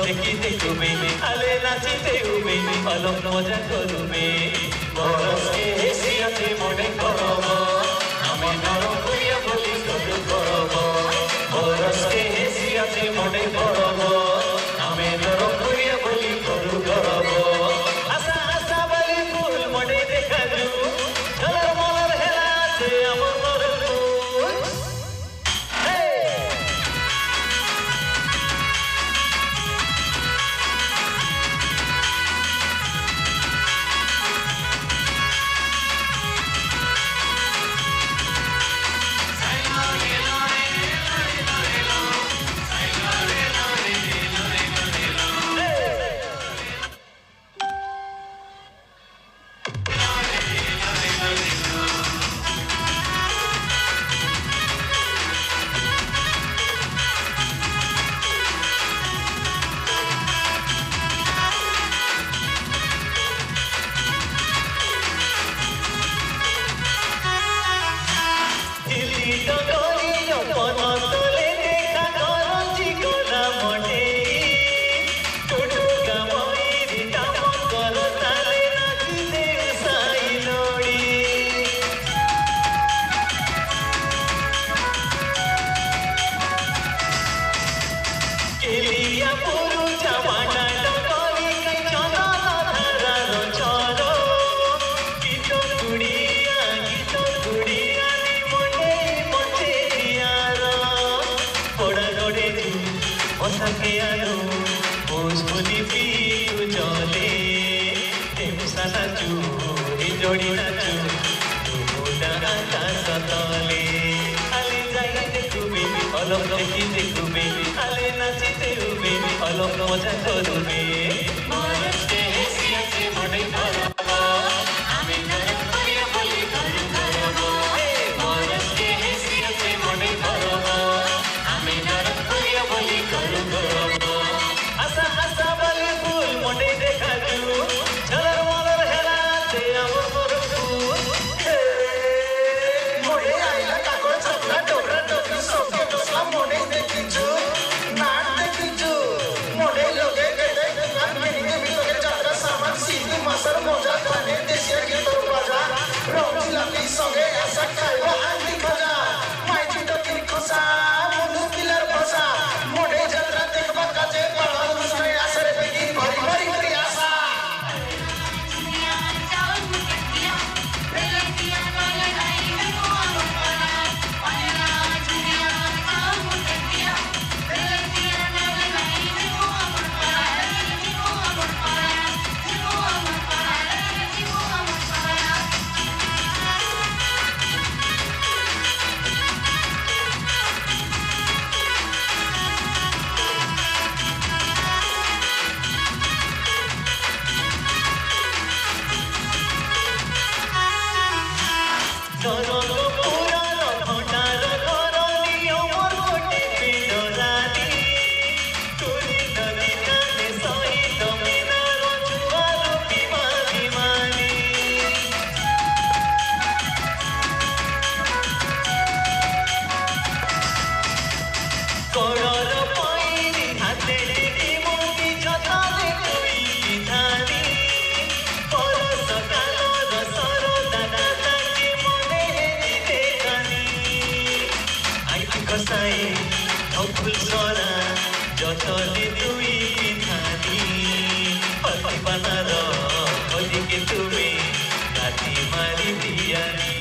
দেখি দেখবে আলে নাচিতে উবে অলক মজা করবে বরসকে হেসিয়াতে মনে করব আমি নরম করিয়া বলি শুরু করব বরসকে হেসিয়াতে মনে করব আমি নরম করিয়া বলি শুরু করব আশা আশা বলি ফুল মনে দেখা যু ঝলর মলর হেলাতে আমার जोड़ी नाचू तुमुटा आकाश तले आले जाई देखुबे अलग देखी देखुबे आले नाचिते उबे अलग मजा करबे मरते हेसियाते मने करब आमी नरम करिया बलि करब मरते हेसियाते मने करब आमी नरम करिया बलि करब आशा आशा बलि फूल मने देखा जू झलर मलर हेलाते আমার যতনে তুই পিঠানি পতি বানার ওদিকে তুমি কাটি মারি দিয়ানি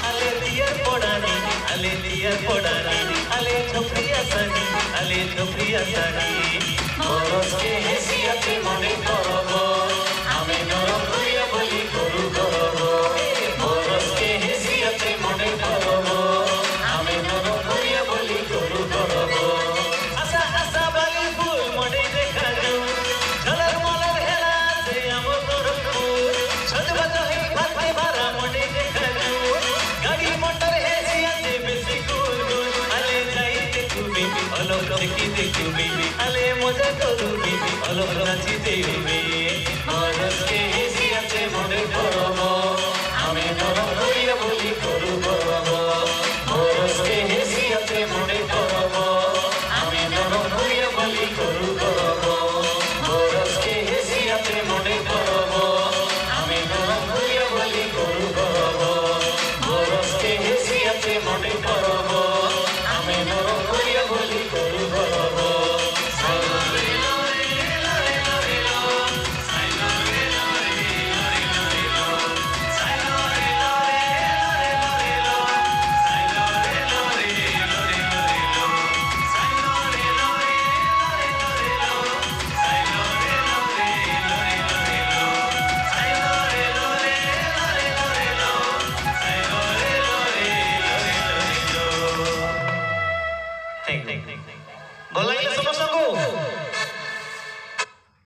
আলে দিয়ার পড়ানি আলে দিয়ার পড়ানি আলে ঝোপড়িয়া সানি আলে ঝোপড়িয়া সানি বরসকে হেসিয়াতে মনে করব আমি নরম করিয়া বলি করু করব বরসকে হেসিয়াতে মনে করব আমি নরম করিয়া বলি করু করব দেখি দেখি বেবি আলে মজা করু বেবি অলগ নাচি দে বেবি